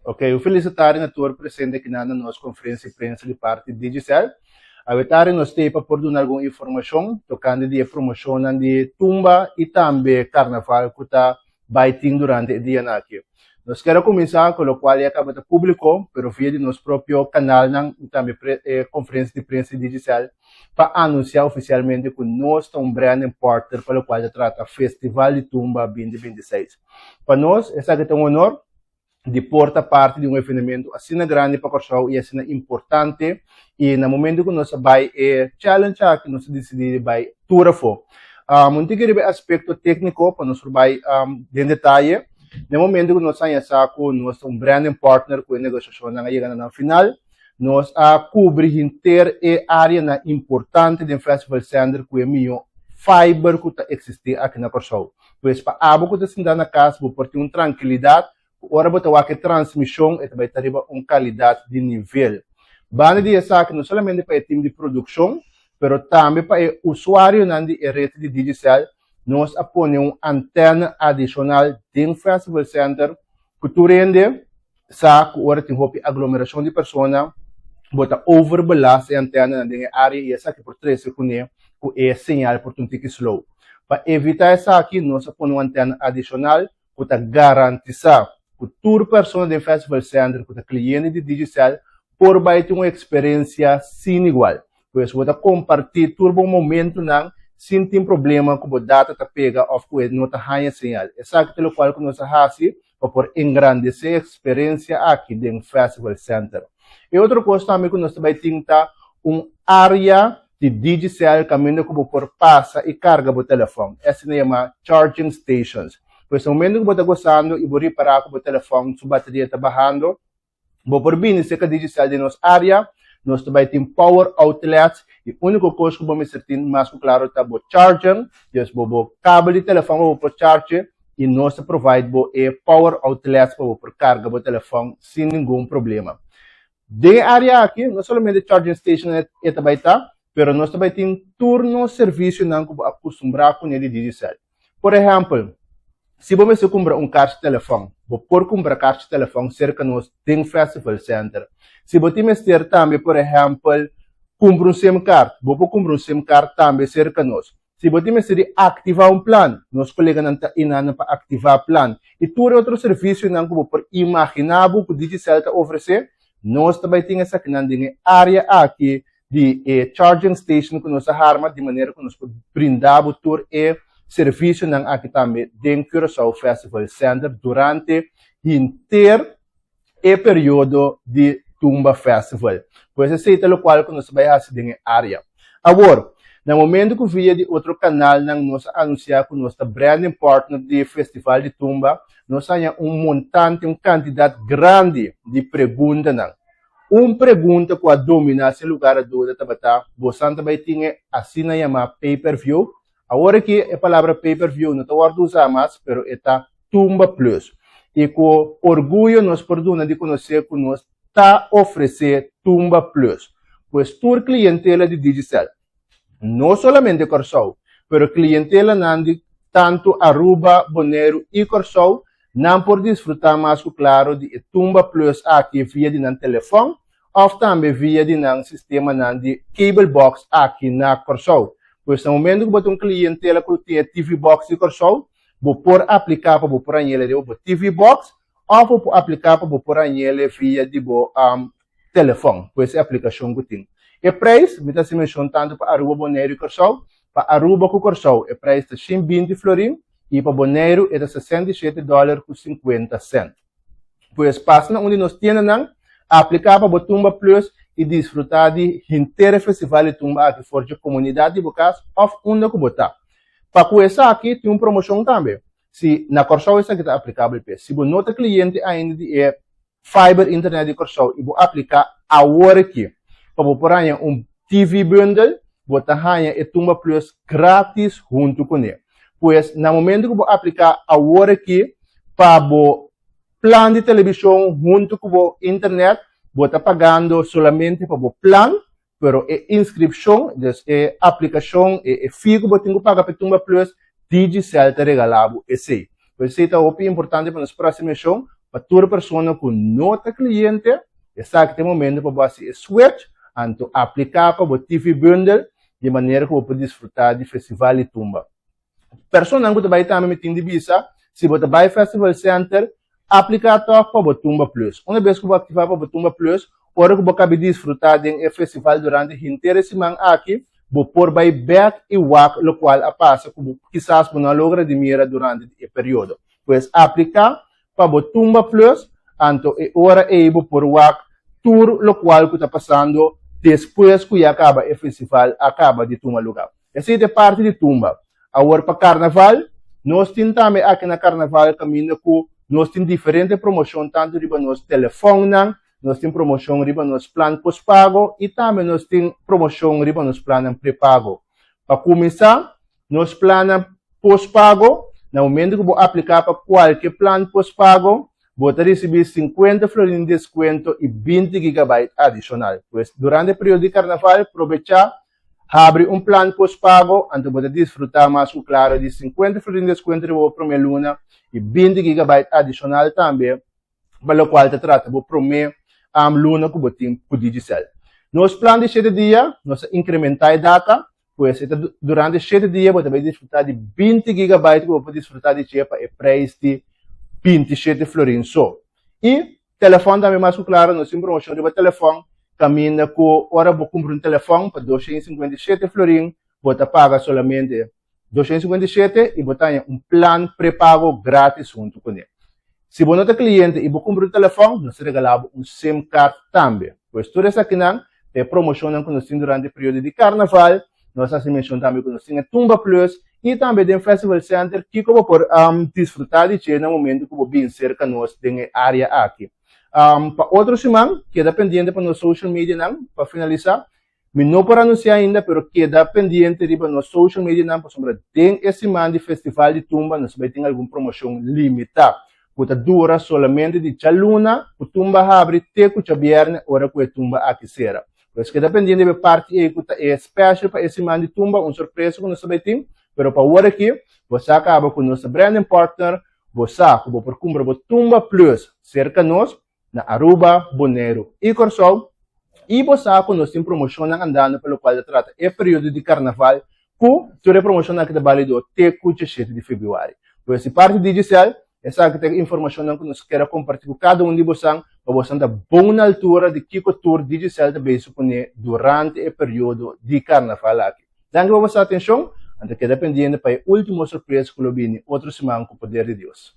Ok, eu felicitar na tua presente aqui na nossa conferência de imprensa de parte de Digicel. A vetare nós temos para pôr alguma informação tocando de promoção de tumba e também carnaval que está baiting durante o dia aqui. Nós queremos começar com o qual acaba de publicou, pero via de nosso próprio canal e também conferência de imprensa de Digicel para anunciar oficialmente que nós estamos um brand importer para o qual se trata Festival de Tumba 2026. Para nós, essa é um honor de porta parte de um evento assim grande para o e assim importante e no momento que nós vai challenge que nós decidimos vai tour for muito que aspecto técnico para nós vai em detalhe no momento que nós saímos nós um branding partner com a negociação na chegada na final nós a cobrir inteira área importante do Festival Center com o meu fiber que existe aqui na Corsol pois para abo que está na casa por ter uma tranquilidade ora botar a transmissão e vai ter uma qualidade de nível. Bane de essa que não somente para o time de produção, mas também para o usuário na rede de Digicel, nós aponemos uma antena adicional dentro do Festival Center, que tu rende, sabe, ora tem uma aglomeração de pessoas, botar overblast a antena na área e essa que por 3 segundos com é sinal por um tique slow. Para evitar essa aqui, nós aponemos uma antena adicional, que está garantizar que toda pessoa do Festival Center, que é cliente de Digicel, por vai ter uma experiência sem igual. Pois você compartilhar todo o momento sem ter problema com a data que pega ou com a nota raia sinal. Essa é aquilo qual que nós fazemos para engrandecer a experiência aqui no Festival Center. E outra coisa também que nós vai ter uma área de Digicel caminho que por passa e carga o telefone. Essa se chama Charging Stations. Pois no momento que você está gostando e você reparar que o telefone, sua bateria está bajando, você por bem se que Digicel de nossa área, nós também temos power outlets e a única coisa que vamos ser mais claro é o charging, o cabo de telefone para charge e nós provide power outlets para carregar o telefone sem nenhum problema. De área aqui, não somente charging station é também está, mas nós também temos turno serviço não acostumado com ele Digicel. Por exemplo, se você comprar carro de telefone, você pode comprar carro de telefone cerca de nós tem Festival Center. Se você ter também, por exemplo, comprar SIM card, você pode comprar SIM card também cerca de nós. Se você ativar um plano, nós colegas não estão para ativar o plano. E todo outro serviço não você pode imaginar que o Digicel está oferecer, nós também temos essa área aqui de charging station que nós arma de maneira que nós podemos brindar o tour serviço ng aqui também dentro do Curaçao Festival Center durante o inteiro período de Tumba Festival. Pois esse é o qual nós vamos fazer na área. Agora, no momento que via de outro canal, nós anunciar que nós estamos branding partner do Festival de Tumba, nós temos montante, quantidade grande de perguntas. Uma pergunta que domina esse lugar do Tabata, você também tem assim chamada pay-per-view. Agora que a palavra pay-per-view não está usada mais, mas está Tumba Plus. E com orgulho nós podemos conhecer que nós está oferecendo Tumba Plus. Pois toda clientela de Digicel, não somente de Corsol, mas clientela de tanto Aruba, Bonaire e Corsol, não pode desfrutar mais, claro, de Tumba Plus aqui via de telefone, ou também via de sistema de cable box aqui na Corsol. Pois no momento que você clientela que tem TV box de Corsol, você pode aplicar para você ele de TV box ou você pode aplicar para você ele via de telefone, pois é a aplicação que tem. E preço, me está mencionando tanto para Aruba, Bonaire e Corsol, para Aruba com Corsol, o preço é 120 florim e para Bonaire é $67,50. Pois passa onde nós temos aplicar para o Tumba Plus e desfrutar de inteiro festival de Tumba aqui fora da comunidade de Bocas ou onde que botar. Para começar aqui tem uma promoção também. Se na Corsol isso aqui está aplicável, se você não tem cliente ainda de fiber internet de Corsol e você aplicar agora aqui para você pôr TV bundle, você ganha Tumba Plus grátis junto com ele. Pois no momento que você aplicar agora aqui para o plano de televisão junto com o internet, você está pagando somente para o plano, mas a inscrição, a aplicação, a FII que você tem que pagar para Tumba Plus, Digicel te regalado esse. Por isso é importante para nos próximos shows, para toda persona com nota cliente, exacto momento para você switch, anto aplicar para o TV bundle, de maneira que você pode desfrutar do festival de tumba. Persona que vai também meter de visa, se você vai Festival Center, aplicar para o Tumba Plus. Uma vez que você ativar para o Tumba Plus, hora que você vai desfrutar do festival durante a inteira semana aqui, você pode vai back e walk, o qual passa, quizás você não logra de mira durante o período. Pues aplicar para o Tumba Plus, anto hora aí você pode walk tour, o qual está passando depois que acaba o festival, acaba de tomar lugar. Essa é a parte de tumba. Agora para carnaval, nós temos também aqui na carnaval caminho com nós temos diferentes promoções, tanto riba nos telefones, nós temos promoção riba nos planos pós-pago e também nós temos promoção riba nos planos pré-pago. Para começar, nos planos pós-pago, no momento que você aplicar para qualquer plano pós-pago, você receber 50 florins de desconto e 20 GB adicional. Pues, durante o período de carnaval, aprovechar, abre um plano pós-pago, então você desfrutar mais claro de 50 florins de desconto para a primeira luna e 20 GB adicional também, para o qual te trata de primeira luna que você tem por digital. Nos planos de 7 dias, nós incrementar a data, pues, durante 7 dias você vai desfrutar de 20 GB que você pode desfrutar de chepa e preço de 27 florins só. E telefone também mais claro, nós temos promoção de telefone, caminha com hora você compra um telefone para 257 florins, você paga somente 257 e você tem um plano pré-pago grátis junto com ele. Se você não é cliente e você compra um telefone, nós regalamos um SIM card também. Pois tudo isso aqui é promoção que nós temos durante o período de carnaval, nós mencionamos também que nós temos Tumba Plus, e também tem Festival Center que você pode desfrutar de no momento que você vem cerca de nós, na área aqui. Para outra semana, queda pendiente para nos social media, para finalizar. Não para anunciar ainda, mas queda pendiente para nos social media, para sobre tem essa semana de Festival de Tumba, nós vamos ter alguma promoção limitada. Que dura somente de chaluna, o Tumba abre até que viernes, hora que o Tumba aqui será. Mas queda pendiente de parte que é especial para essa semana de Tumba, uma surpresa que nós vamos ter. Pero para agora aqui, você acaba com nosso branding partner, você pode comprar o Tumba Plus cerca de nós, na Aruba, Bonaire e Corsol, e você com nós tem promoção andando pelo qual trata o período de carnaval, com toda a promoção que está válida até o 7 de fevereiro. Por essa parte digital, essa que tem informação que nós queremos compartilhar com cada um de vocês, para você estar bom na altura de que o tour digital também se põe durante o período de carnaval aqui. Danke por vossa atenção. Ante queda pendiente para a última surpresa que lo viene outra semana com o poder de Deus.